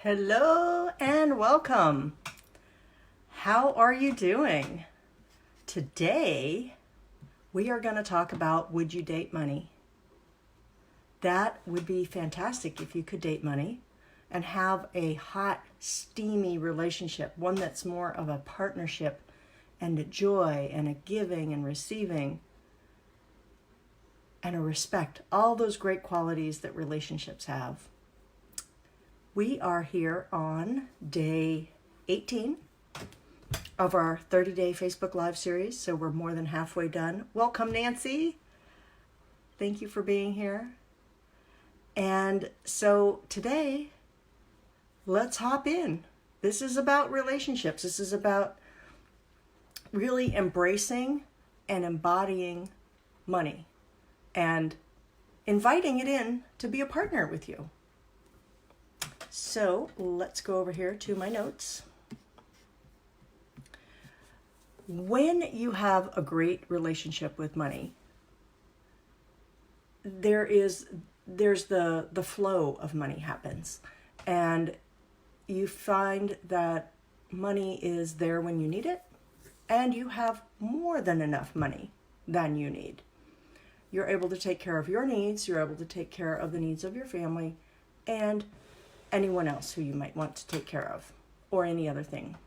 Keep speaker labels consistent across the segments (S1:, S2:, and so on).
S1: Hello and welcome. How are you doing? Today, we are going to talk about would you date money? That would be fantastic if you could date money and have a hot, steamy relationship, one that's more of a partnership and a joy and a giving and receiving and a respect, all those great qualities that relationships have. We are here on day 18 of our 30-day Facebook Live series, so we're more than halfway done. Welcome, Nancy. Thank you for being here. And so today, let's hop in. This is about relationships. This is about really embracing and embodying money and inviting it in to be a partner with you. So let's go over here to my notes. When you have a great relationship with money, there's the flow of money happens, and you find that money is there when you need it, and you have more than enough money than you need. You're able to take care of your needs, you're able to take care of the needs of your family, and anyone else who you might want to take care of, or any other thing,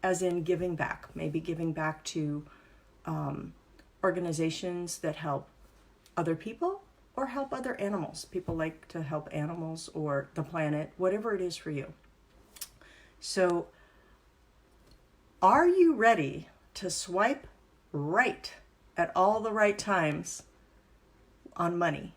S1: as in giving back, maybe giving back to organizations that help other people or help other animals. People like to help animals or the planet, whatever it is for you. So, are you ready to swipe right at all the right times on money?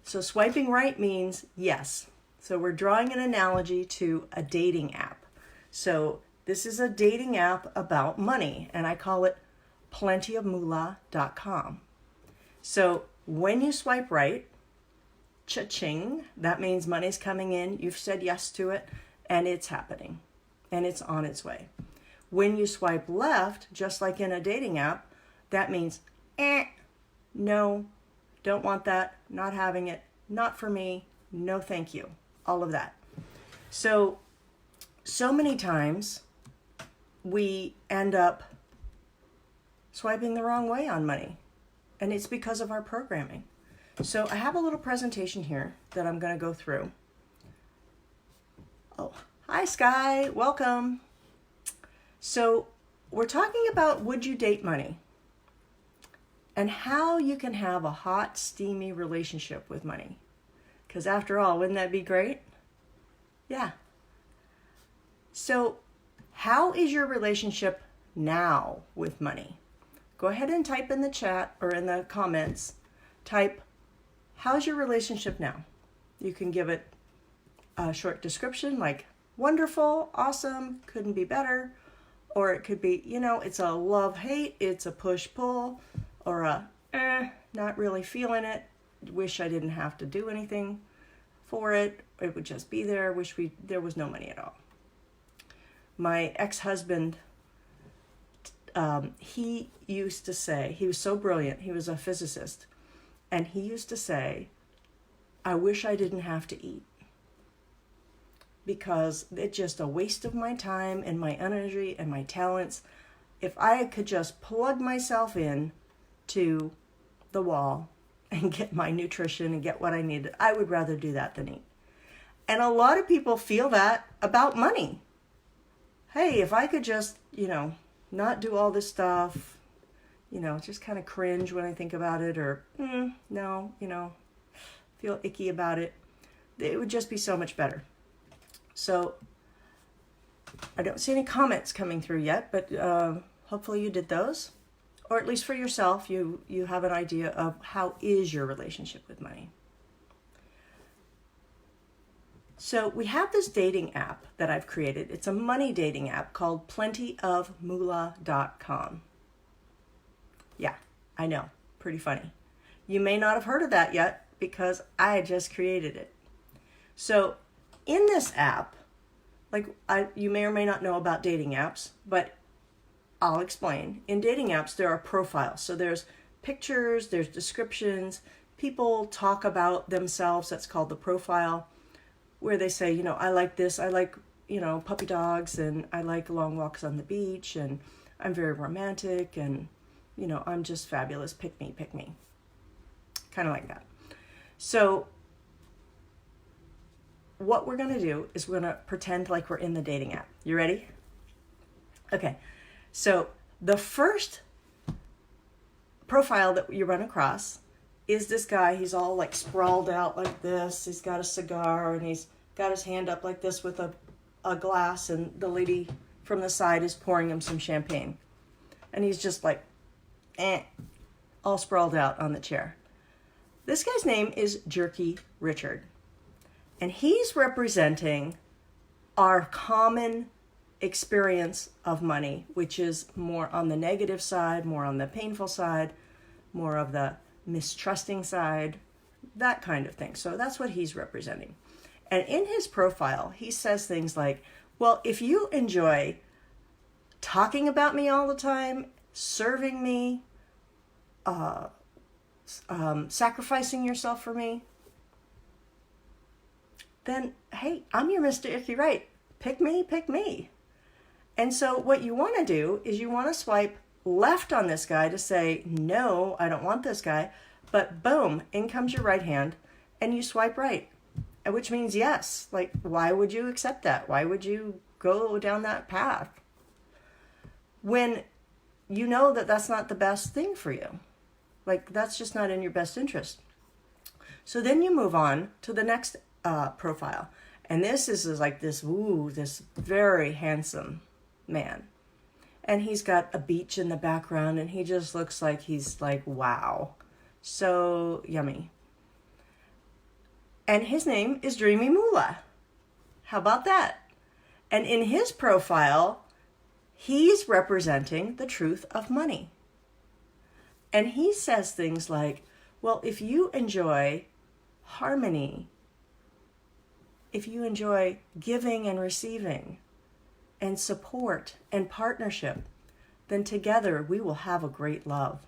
S1: So swiping right means yes. So we're drawing an analogy to a dating app. So this is a dating app about money, and I call it plentyofmoolah.com. So when you swipe right, cha-ching, that means money's coming in, you've said yes to it, and it's happening, and it's on its way. When you swipe left, just like in a dating app, that means, no, don't want that, not having it, not for me, no thank you. All of that. So many times we end up swiping the wrong way on money, and it's because of our programming. So I have a little presentation here that I'm going to go through. Oh, hi Sky, welcome. So we're talking about would you date money and how you can have a hot, steamy relationship with money. Because after all, wouldn't that be great? Yeah. So how is your relationship now with money? Go ahead and type in the chat or in the comments, type, how's your relationship now? You can give it a short description like wonderful, awesome, couldn't be better. Or it could be, it's a love-hate, it's a push-pull, or a not really feeling it. Wish I didn't have to do anything for it. It would just be there. Wish there was no money at all. My ex-husband, he used to say, he was so brilliant, he was a physicist, and he used to say, I wish I didn't have to eat, because it's just a waste of my time and my energy and my talents. If I could just plug myself in to the wall and get my nutrition and get what I needed, I would rather do that than eat. And a lot of people feel that about money. Hey, if I could just, not do all this stuff, just kind of cringe when I think about it, or no, feel icky about it, it would just be so much better. So I don't see any comments coming through yet, but hopefully you did those. Or at least for yourself, you have an idea of how is your relationship with money. So we have this dating app that I've created. It's a money dating app called plentyofmoolah.com. Yeah, I know, pretty funny. You may not have heard of that yet because I just created it. So in this app, you may or may not know about dating apps, but I'll explain. In dating apps, there are profiles. So there's pictures, there's descriptions. People talk about themselves. That's called the profile. where they say, I like this, I like, puppy dogs, and I like long walks on the beach, and I'm very romantic, and, I'm just fabulous, pick me. Kind of like that. So what we're going to do is we're going to pretend like we're in the dating app. You ready? Okay. So the first profile that you run across is this guy. He's all like sprawled out like this. He's got a cigar and he's got his hand up like this with a glass, and the lady from the side is pouring him some champagne. And he's just like, all sprawled out on the chair. This guy's name is Jerkyrichard. And he's representing our common experience of money, which is more on the negative side, more on the painful side, more of the mistrusting side, that kind of thing. So that's what he's representing. And in his profile, he says things like, well, if you enjoy talking about me all the time, serving me, sacrificing yourself for me, then, hey, I'm your Mr. Icky Right. Pick me. And so what you want to do is you want to swipe left on this guy to say, no, I don't want this guy. But boom, in comes your right hand and you swipe right, which means yes. Like, why would you accept that? Why would you go down that path when you know that that's not the best thing for you? Like, that's just not in your best interest. So then you move on to the next profile. And this is like this very handsome man. And he's got a beach in the background and he just looks like he's like, wow, so yummy. And his name is Dreamy Moolah. How about that? And in his profile, he's representing the truth of money. And he says things like, well, if you enjoy harmony, if you enjoy giving and receiving and support and partnership, then together we will have a great love.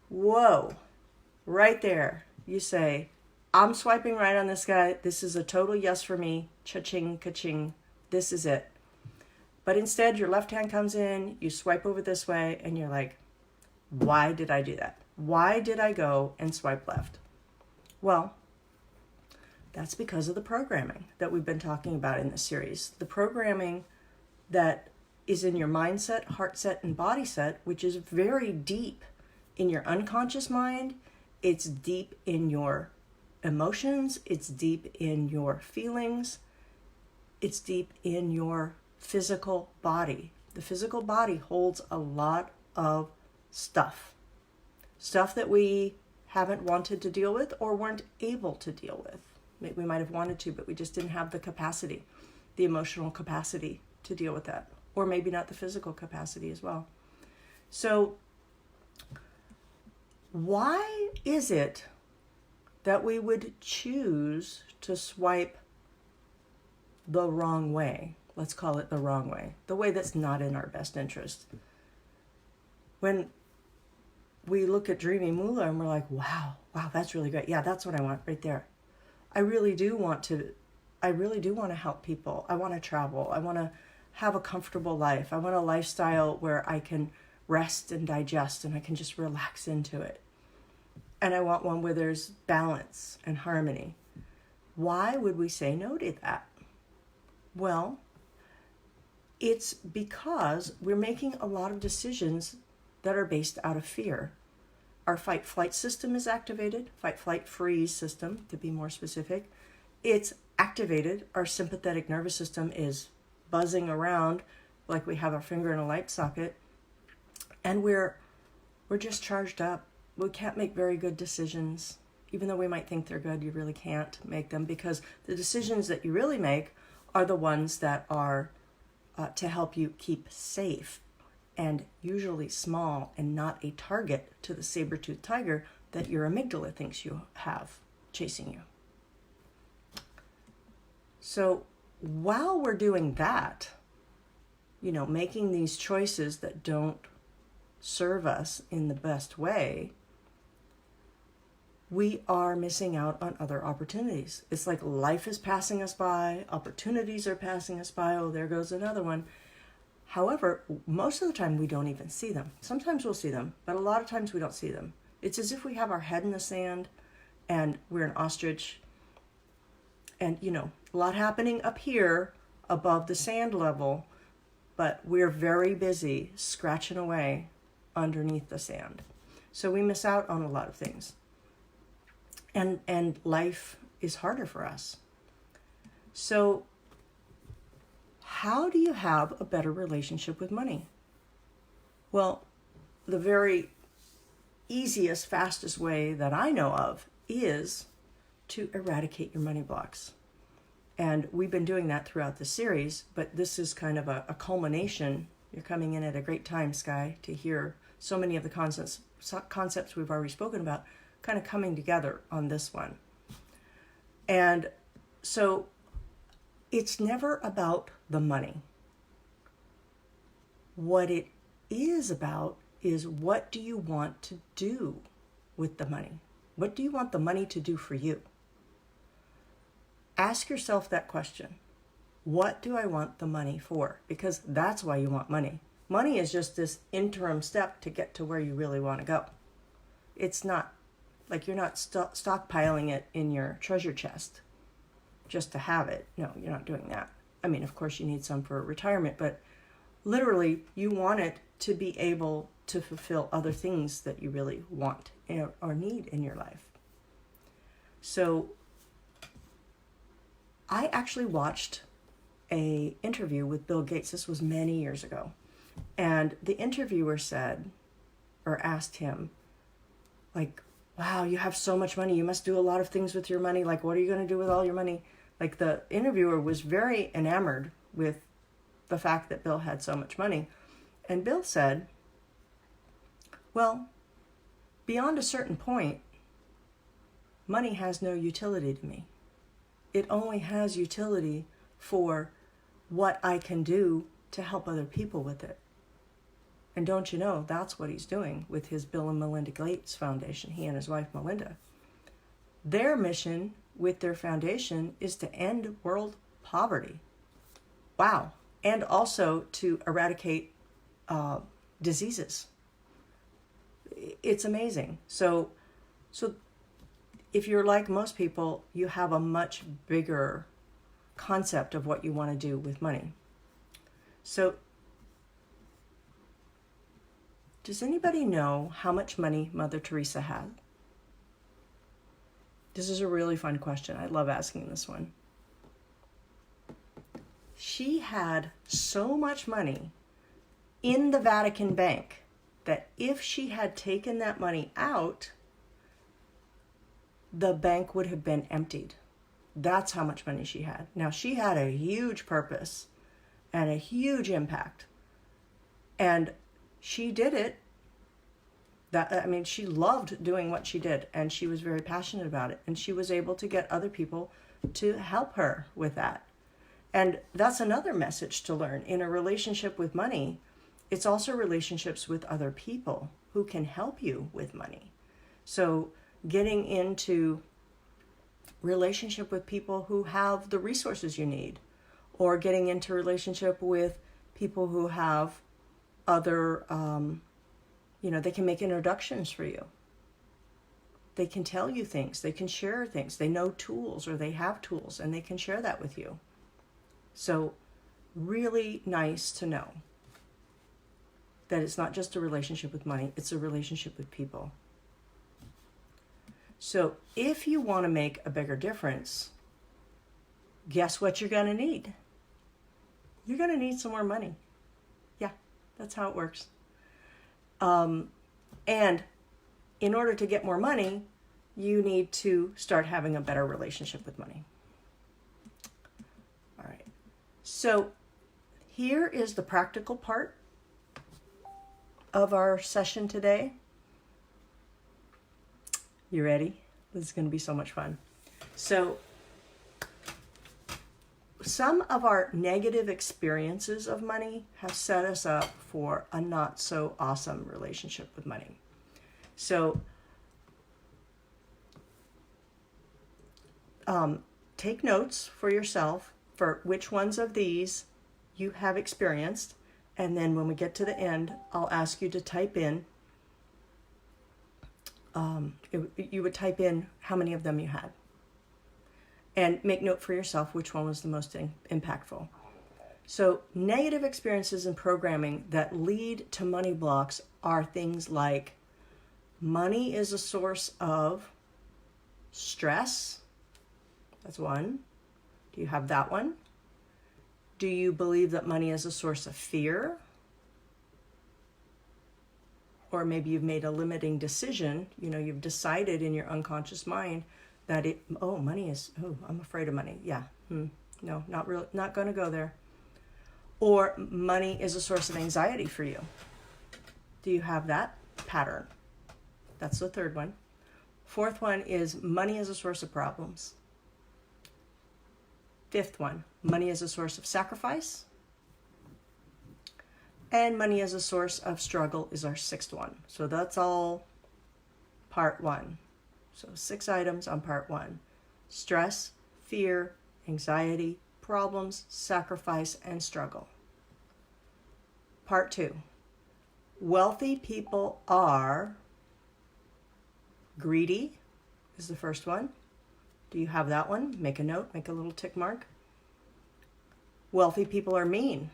S1: Whoa, right there. You say, I'm swiping right on this guy. This is a total yes for me. Cha-ching, ka-ching. This is it. But instead, your left hand comes in, you swipe over this way, and you're like, why did I do that? Why did I go and swipe left? Well, that's because of the programming that we've been talking about in this series. The programming that is in your mindset, heart set, and body set, which is very deep in your unconscious mind. It's deep in your emotions. It's deep in your feelings. It's deep in your physical body. The physical body holds a lot of stuff that we haven't wanted to deal with or weren't able to deal with. Maybe we might have wanted to, but we just didn't have the capacity, the emotional capacity to deal with that, or maybe not the physical capacity as well. So why is it that we would choose to swipe the wrong way? Let's call it the wrong way, the way that's not in our best interest. When we look at Dreamy Moolah and we're like, wow, that's really great. Yeah, that's what I want right there. I really do want to help people. I want to travel. I want to have a comfortable life. I want a lifestyle where I can rest and digest and I can just relax into it. And I want one where there's balance and harmony. Why would we say no to that? Well, it's because we're making a lot of decisions that are based out of fear. Our fight-flight system is activated, fight-flight-freeze system, to be more specific. It's activated. Our sympathetic nervous system is buzzing around like we have our finger in a light socket. And we're just charged up. We can't make very good decisions. Even though we might think they're good, you really can't make them, because the decisions that you really make are the ones that are to help you keep safe, and usually small and not a target to the saber-toothed tiger that your amygdala thinks you have chasing you. So while we're doing that, making these choices that don't serve us in the best way, we are missing out on other opportunities. It's like life is passing us by, opportunities are passing us by. Oh, there goes another one. However, most of the time we don't even see them. Sometimes we'll see them, but a lot of times we don't see them. It's as if we have our head in the sand and we're an ostrich. And, a lot happening up here above the sand level, but we're very busy scratching away underneath the sand. So we miss out on a lot of things. And life is harder for us. So how do you have a better relationship with money? Well, the very easiest, fastest way that I know of is to eradicate your money blocks. And we've been doing that throughout the series, but this is kind of a culmination. You're coming in at a great time, Sky, to hear so many of the concepts we've already spoken about kind of coming together on this one. And so it's never about the money. What it is about is, what do you want to do with the money? What do you want the money to do for you? Ask yourself that question. What do I want the money for? Because that's why you want money. Money is just this interim step to get to where you really want to go. It's not like you're not stockpiling it in your treasure chest just to have it. No, you're not doing that. I mean, of course you need some for retirement, but literally you want it to be able to fulfill other things that you really want or need in your life. So I actually watched an interview with Bill Gates. This was many years ago. And the interviewer said, or asked him, like, wow, you have so much money. You must do a lot of things with your money. Like, what are you going to do with all your money? Like, the interviewer was very enamored with the fact that Bill had so much money. And Bill said, well, beyond a certain point, money has no utility to me. It only has utility for what I can do to help other people with it. And don't you know, that's what he's doing with his Bill and Melinda Gates Foundation, he and his wife Melinda. Their mission with their foundation is to end world poverty. Wow. And also to eradicate diseases. It's amazing. So if you're like most people, you have a much bigger concept of what you want to do with money. So does anybody know how much money Mother Teresa had? This is a really fun question. I love asking this one. She had so much money in the Vatican Bank that if she had taken that money out, the bank would have been emptied. That's how much money she had. Now, she had a huge purpose and a huge impact. And she did it. She loved doing what she did, and she was very passionate about it. And she was able to get other people to help her with that. And that's another message to learn. In a relationship with money, it's also relationships with other people who can help you with money. So getting into relationship with people who have the resources you need, or getting into relationship with people who have other, they can make introductions for you. They can tell you things, they can share things, they know tools or they have tools and they can share that with you. So really nice to know that it's not just a relationship with money, it's a relationship with people. So if you want to make a bigger difference, guess what you're going to need? You're going to need some more money. Yeah, that's how it works. And in order to get more money, you need to start having a better relationship with money. All right. So here is the practical part of our session today. You ready? This is going to be so much fun. So some of our negative experiences of money have set us up for a not so awesome relationship with money. So take notes for yourself for which ones of these you have experienced. And then when we get to the end, I'll ask you to type in, you would type in how many of them you had. And make note for yourself which one was the most impactful. So negative experiences in programming that lead to money blocks are things like money is a source of stress. That's one. Do you have that one? Do you believe that money is a source of fear? Or maybe you've made a limiting decision. You've decided in your unconscious mind that I'm afraid of money. Yeah. No, not going to go there. Or money is a source of anxiety for you. Do you have that pattern? That's the third one. Fourth one is money is a source of problems. Fifth one, money is a source of sacrifice. And money as a source of struggle is our sixth one. So that's all part one. So 6 items on part one. Stress, fear, anxiety, problems, sacrifice, and struggle. Part two. Wealthy people are greedy is the first one. Do you have that one? Make a note, make a little tick mark. Wealthy people are mean.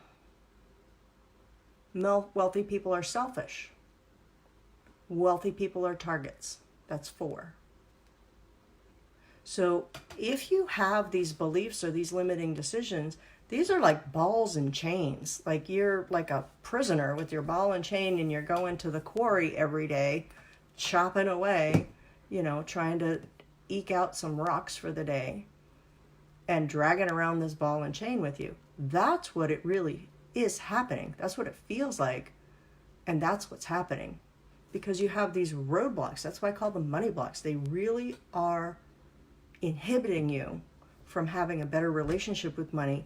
S1: Wealthy people are selfish. Wealthy people are targets. That's 4. So if you have these beliefs or these limiting decisions, these are like balls and chains. Like you're like a prisoner with your ball and chain, and you're going to the quarry every day, chopping away, trying to eke out some rocks for the day and dragging around this ball and chain with you. That's what it really is happening. That's what it feels like. And that's what's happening because you have these roadblocks. That's why I call them money blocks. They really are inhibiting you from having a better relationship with money,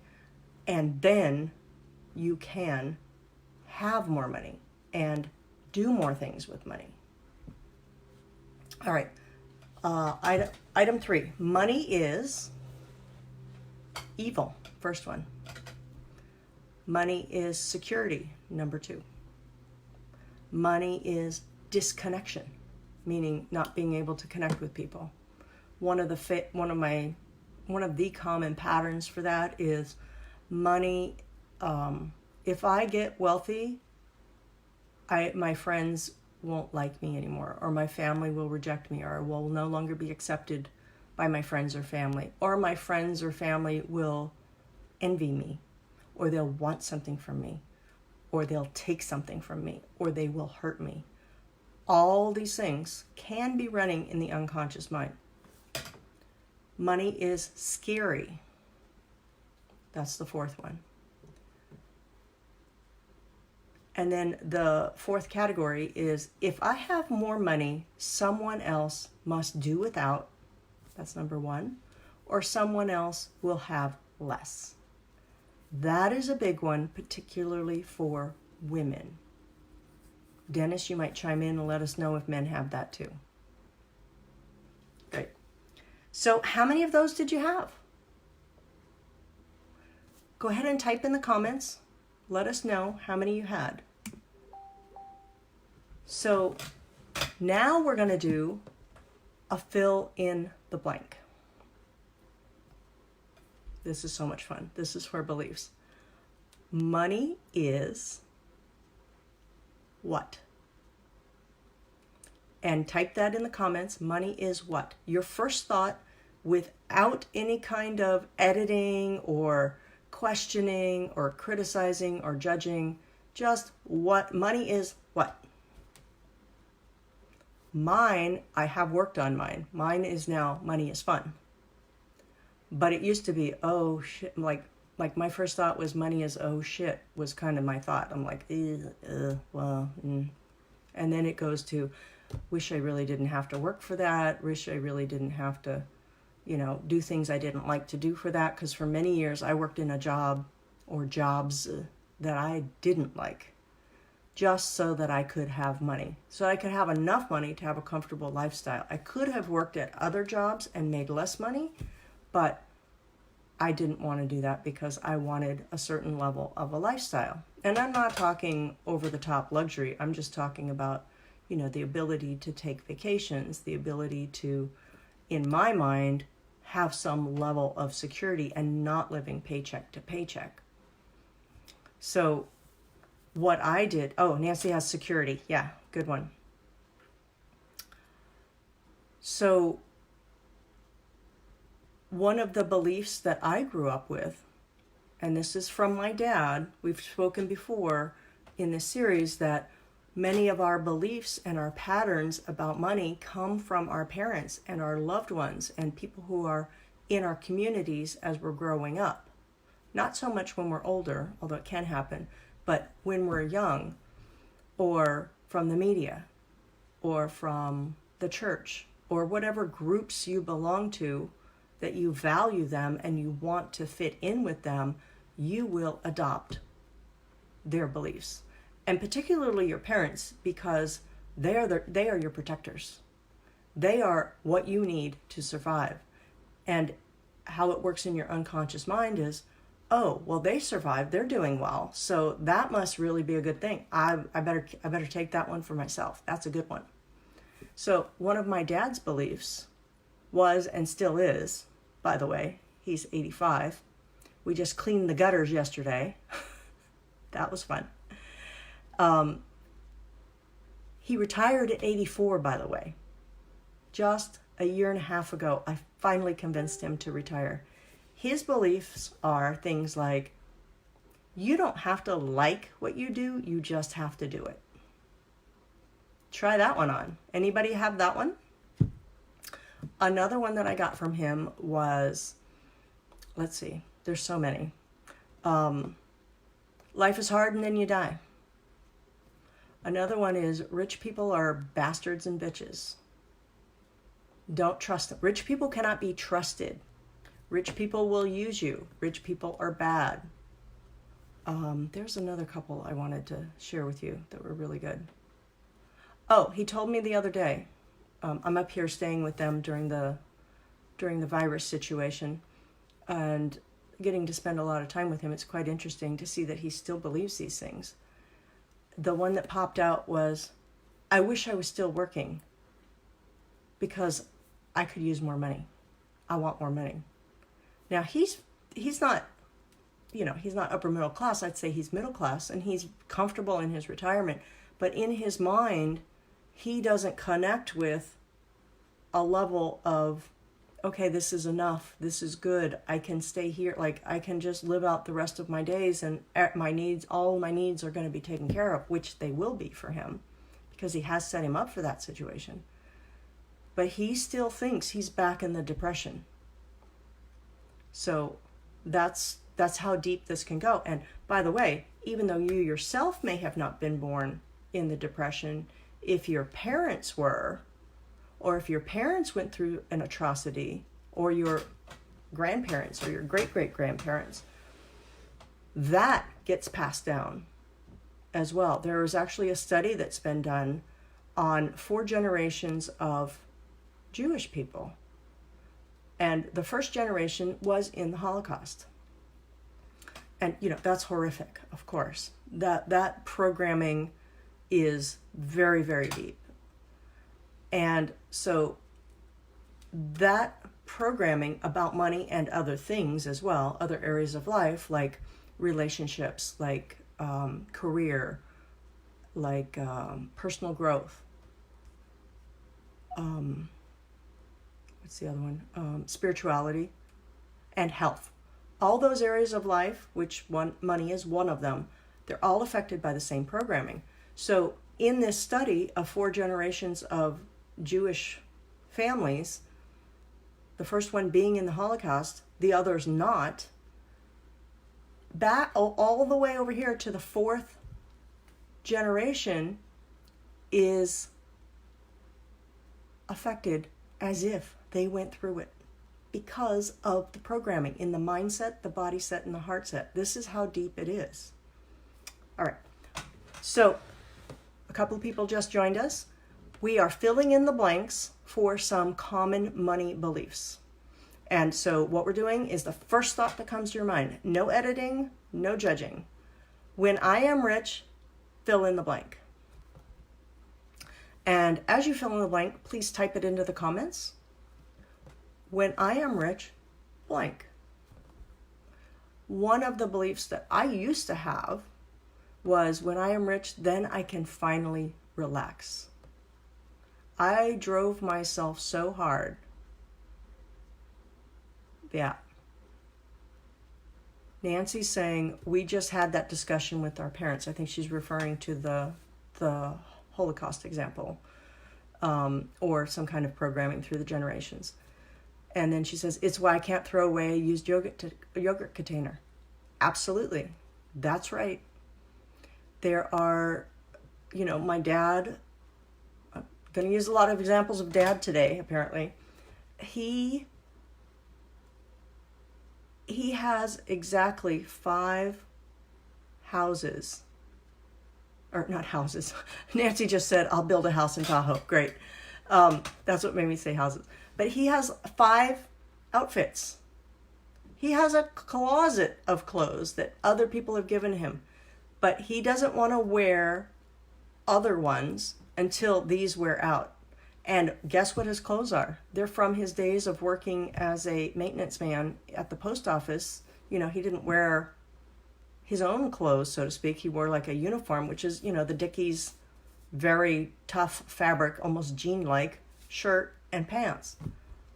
S1: and then you can have more money and do more things with money. All right. Item 3, money is evil. First one. Money is security. Number 2. Money is disconnection, meaning not being able to connect with people. One of the common patterns for that is money. If I get wealthy, my friends won't like me anymore, or my family will reject me, or will no longer be accepted by my friends or family, or my friends or family will envy me, or they'll want something from me, or they'll take something from me, or they will hurt me. All these things can be running in the unconscious mind. Money is scary. That's the 4th one. And then the 4th category is if I have more money, someone else must do without. That's number 1. Or someone else will have less. That is a big one, particularly for women. Dennis, you might chime in and let us know if men have that too. Great. So how many of those did you have? Go ahead and type in the comments. Let us know how many you had. So now we're going to do a fill in the blank. This is so much fun. This is for beliefs. Money is what? And type that in the comments. Money is what? Your first thought, without any kind of editing or questioning or criticizing or judging, just what money is what? Mine, I have worked on mine. Mine is now money is fun. But it used to be, oh shit, like my first thought was money is oh shit, was kind of my thought. I'm like, And then it goes to, wish I really didn't have to work for that. Wish I really didn't have to, do things I didn't like to do for that. Because for many years I worked in a job or jobs that I didn't like, just so that I could have money. So I could have enough money to have a comfortable lifestyle. I could have worked at other jobs and made less money, But I didn't want to do that because I wanted a certain level of a lifestyle. And I'm not talking over the top luxury. I'm just talking about, the ability to take vacations, the ability to, in my mind, have some level of security and not living paycheck to paycheck. So what I did, Nancy has security. Yeah, good one. So one of the beliefs that I grew up with, and this is from my dad, we've spoken before in this series that many of our beliefs and our patterns about money come from our parents and our loved ones and people who are in our communities as we're growing up. Not so much when we're older, although it can happen, but when we're young, or from the media, or from the church, or whatever groups you belong to, that you value them and you want to fit in with them, you will adopt their beliefs. And particularly your parents, because they are your protectors. They are what you need to survive. And how it works in your unconscious mind is, oh, well, they survived, they're doing well, so that must really be a good thing. I better take that one for myself. That's a good one. So one of my dad's beliefs was, and still is, by the way, he's 85. We just cleaned the gutters yesterday. That was fun. He retired at 84, by the way. Just a year and a half ago, I finally convinced him to retire. His beliefs are things like, you don't have to like what you do, you just have to do it. Try that one on. Anybody have that one? Another one that I got from him was, let's see, there's so many. Life is hard and then you die. Another one is, rich people are bastards and bitches. Don't trust them. Rich people cannot be trusted. Rich people will use you. Rich people are bad. There's another couple I wanted to share with you that were really good. Oh, he told me the other day, I'm up here staying with them during the virus situation and getting to spend a lot of time with him. It's quite interesting to see that he still believes these things. The one that popped out was, I wish I was still working because I could use more money. I want more money. Now he's not, he's not upper middle class. I'd say he's middle class and he's comfortable in his retirement. But in his mind, he doesn't connect with a level of, okay, this is enough. This is good. I can stay here. Like I can just live out the rest of my days and all my needs are going to be taken care of, which they will be for him because he has set him up for that situation. But he still thinks he's back in the depression. So that's how deep this can go. And by the way, even though you yourself may have not been born in the depression, if your parents were, or if your parents went through an atrocity, or your grandparents or your great-great-grandparents, that gets passed down as well. There is actually a study that's been done on 4 generations of Jewish people. And the first generation was in the Holocaust. And, that's horrific, of course. That programming is very, very deep. And so that programming about money and other things as well, other areas of life, like relationships, like career, like personal growth, what's the other one? Spirituality and health. All those areas of life, money is one of them, they're all affected by the same programming. So in this study of 4 generations of Jewish families, the first one being in the Holocaust, the others not, back all the way over here to the 4th generation is affected as if they went through it because of the programming in the mindset, the body set, and the heart set. This is how deep it is. All right. So a couple of people just joined us. We are filling in the blanks for some common money beliefs. And so what we're doing is the first thought that comes to your mind. No editing, no judging. When I am rich, fill in the blank. And as you fill in the blank, please type it into the comments. When I am rich, blank. One of the beliefs that I used to have was when I am rich, then I can finally relax. I drove myself so hard. Yeah. Nancy's saying, we just had that discussion with our parents. I think she's referring to the Holocaust example, or some kind of programming through the generations. And then she says, it's why I can't throw away a used yogurt container. Absolutely. That's right. There are, my dad, I'm going to use a lot of examples of dad today, apparently. He has exactly 5 houses. Or not houses. Nancy just said, I'll build a house in Tahoe. Great. That's what made me say houses. But he has 5 outfits. He has a closet of clothes that other people have given him. But he doesn't want to wear other ones until these wear out. And guess what his clothes are? They're from his days of working as a maintenance man at the post office. He didn't wear his own clothes, so to speak. He wore like a uniform, which is, the Dickies very tough fabric, almost jean-like shirt and pants.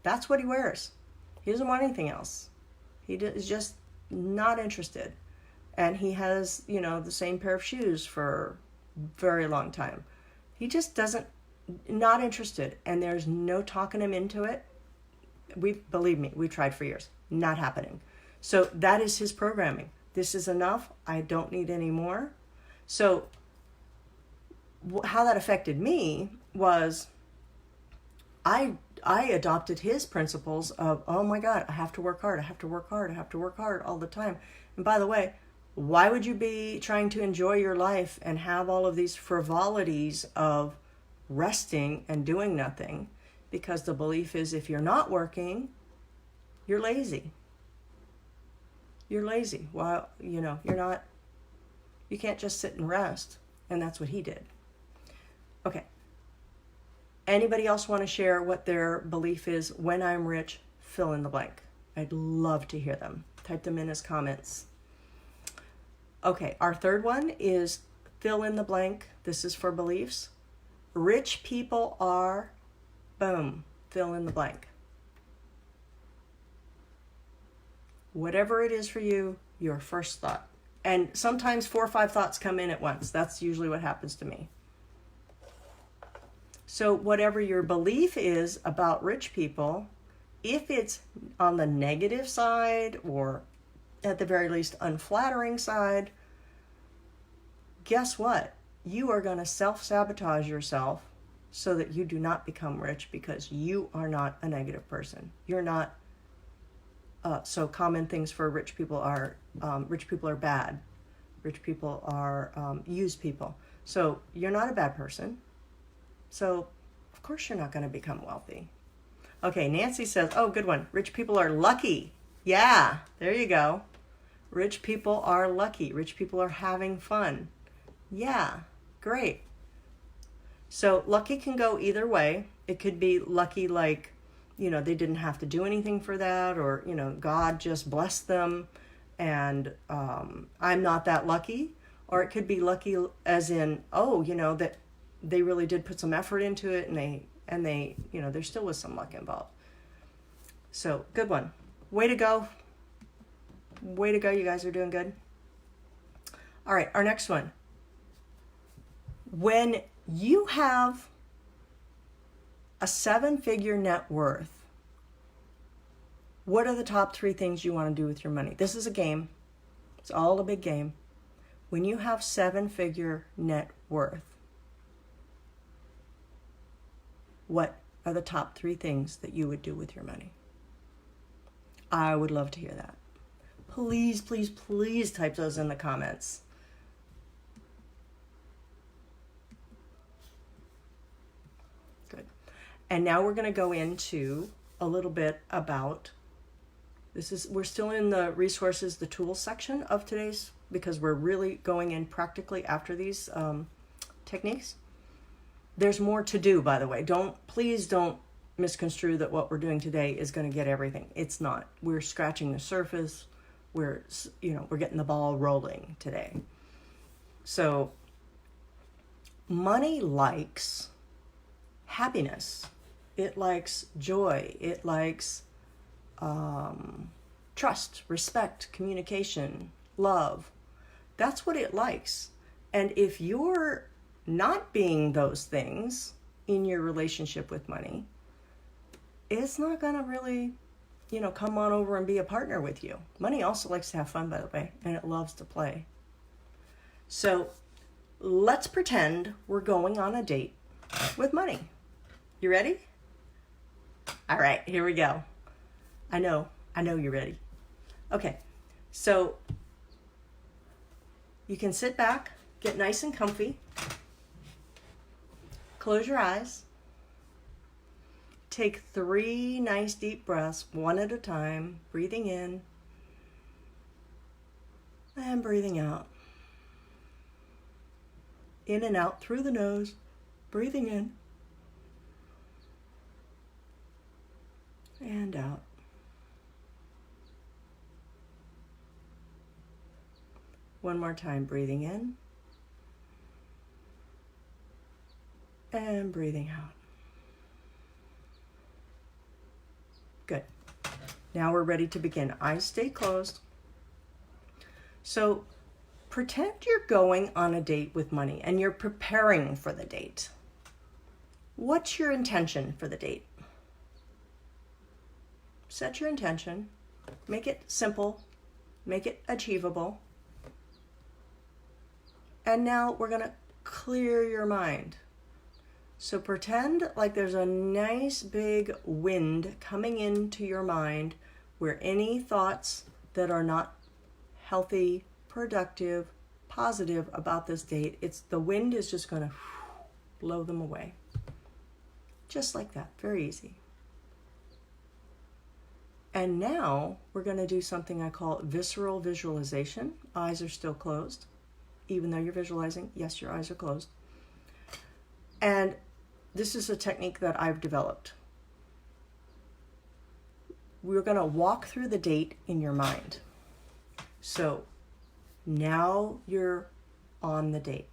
S1: That's what he wears. He doesn't want anything else. He is just not interested. And he has, the same pair of shoes for a very long time. He just not interested. And there's no talking him into it. Believe me, we've tried for years. Not happening. So that is his programming. This is enough. I don't need any more. So how that affected me was I adopted his principles of, oh my God, I have to work hard. I have to work hard. I have to work hard all the time. And by the way, why would you be trying to enjoy your life and have all of these frivolities of resting and doing nothing? Because the belief is if you're not working, you're lazy. You're lazy. Well, you're not, you can't just sit and rest. And that's what he did. Okay. Anybody else want to share what their belief is? When I'm rich, fill in the blank. I'd love to hear them. Type them in as comments. Okay, our third one is fill in the blank. This is for beliefs. Rich people are, boom, fill in the blank. Whatever it is for you, your first thought. And sometimes 4 or 5 thoughts come in at once. That's usually what happens to me. So whatever your belief is about rich people, if it's on the negative side or at the very least unflattering side, guess what? You are going to self-sabotage yourself so that you do not become rich because you are not a negative person. You're not. So common things for rich people are bad. Rich people are used people. So you're not a bad person. So of course you're not going to become wealthy. Okay, Nancy says, oh, good one. Rich people are lucky. Yeah, there you go. Rich people are lucky. Rich people are having fun. Yeah, great. So lucky can go either way. It could be lucky like, they didn't have to do anything for that, or, God just blessed them and I'm not that lucky. Or it could be lucky as in, that they really did put some effort into it and they there still was some luck involved. So good one. Way to go. Way to go. You guys are doing good. All right. Our next one. When you have a 7-figure net worth, what are the top 3 things you want to do with your money? This is a game. It's all a big game. When you have 7-figure net worth, what are the top 3 things that you would do with your money? I would love to hear that. Please, please, please type those in the comments. Good. And now we're going to go into a little bit about We're still in the resources, the tools section of today's, because we're really going in practically after these techniques. There's more to do, by the way. Please don't misconstrue that what we're doing today is going to get everything. It's not. We're scratching the surface. We're getting the ball rolling today. So money likes happiness. It likes joy. It likes trust, respect, communication, love. That's what it likes. And if you're not being those things in your relationship with money, it's not going to really, come on over and be a partner with you. Money also likes to have fun, by the way, and it loves to play. So let's pretend we're going on a date with money. You ready? All right, here we go. I know you're ready. Okay, so you can sit back, get nice and comfy, close your eyes, take 3 nice deep breaths, one at a time, breathing in and breathing out. In and out through the nose, breathing in and out. One more time, breathing in and breathing out. Good. Now we're ready to begin. Eyes stay closed. So pretend you're going on a date with money and you're preparing for the date. What's your intention for the date? Set your intention. Make it simple. Make it achievable. And now we're going to clear your mind. So pretend like there's a nice big wind coming into your mind where any thoughts that are not healthy, productive, positive about this date, the wind is just going to blow them away. Just like that. Very easy. And now we're going to do something I call visceral visualization. Eyes are still closed. Even though you're visualizing, yes, your eyes are closed. And this is a technique that I've developed. We're going to walk through the date in your mind. So now you're on the date.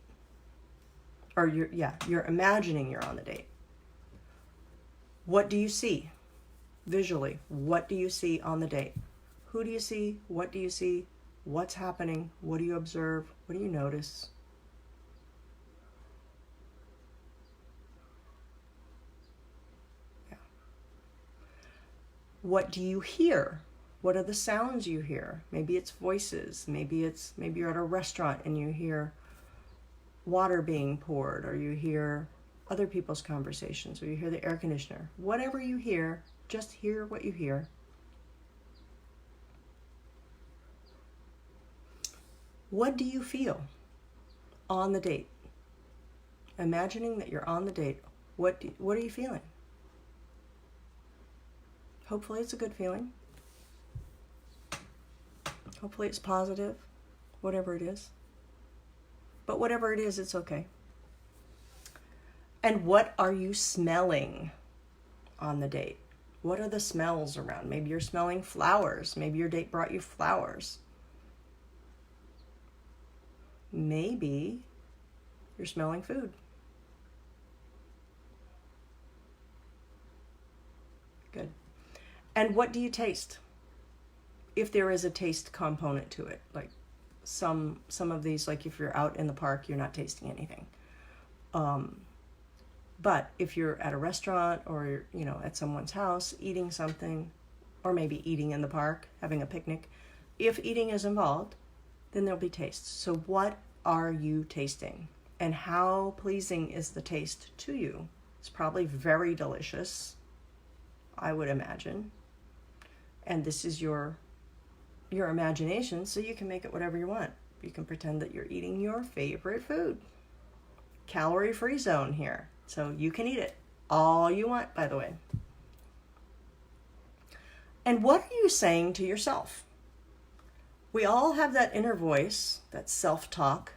S1: Or you're imagining you're on the date. What do you see? Visually, what do you see on the date? Who do you see? What do you see? What's happening? What do you observe? What do you notice? Yeah. What do you hear? What are the sounds you hear? Maybe it's voices. Maybe you're at a restaurant and you hear water being poured, or you hear other people's conversations, or you hear the air conditioner. Whatever you hear, just hear what you hear. What do you feel on the date? Imagining that you're on the date, what are you feeling? Hopefully it's a good feeling. Hopefully it's positive, whatever it is. But whatever it is, it's okay. And what are you smelling on the date? What are the smells around? Maybe you're smelling flowers. Maybe your date brought you flowers. Maybe you're smelling food. Good. And what do you taste? If there is a taste component to it, like some of these, like if you're out in the park, you're not tasting anything. But if you're at a restaurant or at someone's house eating something, or maybe eating in the park, having a picnic, if eating is involved, then there'll be tastes. So what are you tasting? And how pleasing is the taste to you? It's probably very delicious, I would imagine. And this is your imagination, so you can make it whatever you want. You can pretend that you're eating your favorite food. Calorie-free zone here. So you can eat it all you want, by the way. And what are you saying to yourself? We all have that inner voice, that self-talk,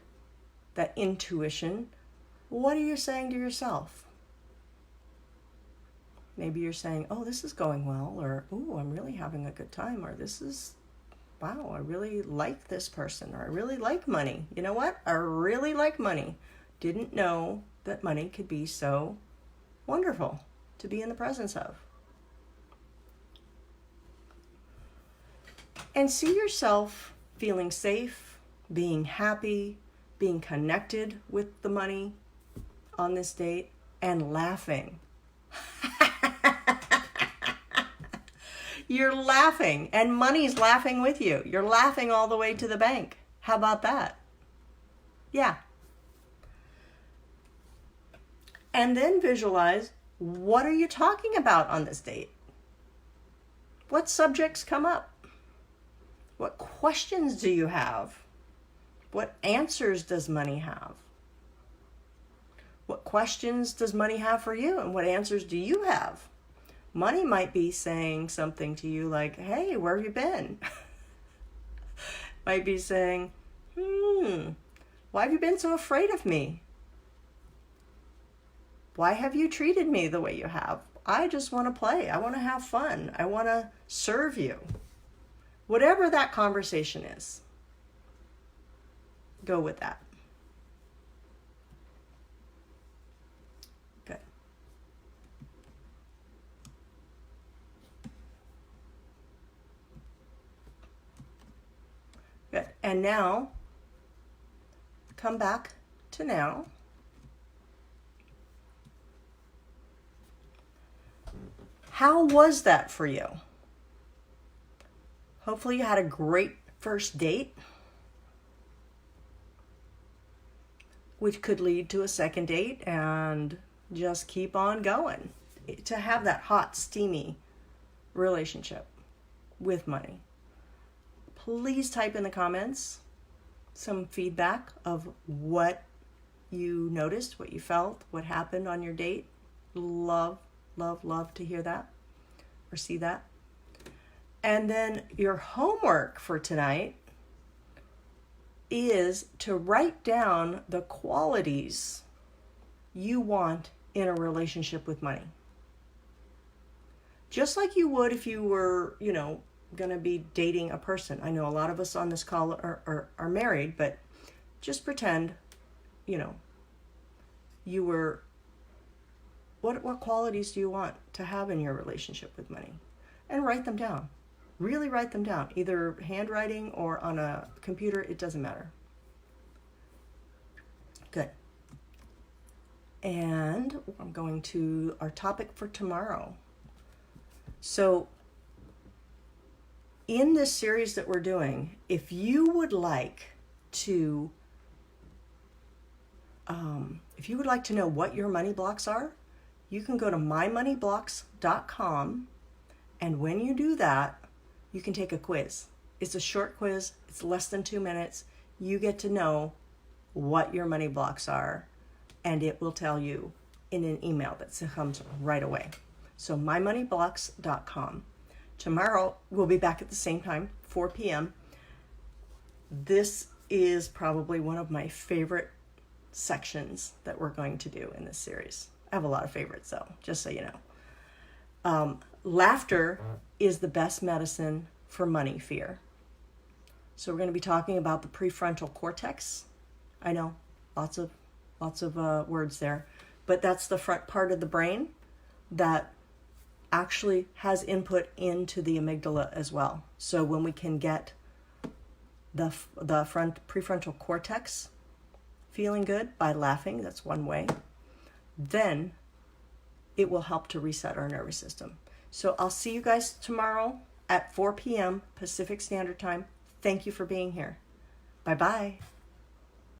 S1: that intuition. What are you saying to yourself? Maybe you're saying, oh, this is going well, or, oh, I'm really having a good time, or this is, wow, I really like this person, or I really like money. You know what? I really like money. Didn't know that money could be so wonderful to be in the presence of. And see yourself feeling safe, being happy, being connected with the money on this date, and laughing. You're laughing, and money's laughing with you. You're laughing all the way to the bank. How about that? Yeah. And then visualize, what are you talking about on this date? What subjects come up? What questions do you have? What answers does money have? What questions does money have for you, and what answers do you have? Money might be saying something to you like, hey, where have you been? Might be saying, why have you been so afraid of me? Why have you treated me the way you have? I just want to play. I want to have fun. I want to serve you. Whatever that conversation is, go with that. Good. Good. And now, come back to now. How was that for you? Hopefully you had a great first date, which could lead to a second date, and just keep on going to have that hot, steamy relationship with money. Please type in the comments some feedback of what you noticed, what you felt, what happened on your date. Love to hear that or see that. And then your homework for tonight is to write down the qualities you want in a relationship with money. Just like you would if you were, going to be dating a person. I know a lot of us on this call are married, but just pretend, you were, what qualities do you want to have in your relationship with money? And write them down. Really write them down, either handwriting or on a computer, it doesn't matter. Good. And I'm going to our topic for tomorrow. So in this series that we're doing, if you would like to know what your money blocks are, you can go to mymoneyblocks.com, and when you do that, you can take a quiz. It's a short quiz. It's less than 2 minutes. You get to know what your money blocks are, and it will tell you in an email that comes right away. So mymoneyblocks.com. Tomorrow, we'll be back at the same time, 4 p.m. This is probably one of my favorite sections that we're going to do in this series. I have a lot of favorites, though, just so you know. Laughter is the best medicine for money fear. So we're going to be talking about the prefrontal cortex. I know, lots of words there, but that's the front part of the brain that actually has input into the amygdala as well. So when we can get the front prefrontal cortex feeling good by laughing, that's one way, then it will help to reset our nervous system. So I'll see you guys tomorrow at 4 p.m. Pacific Standard Time. Thank you for being here. Bye-bye.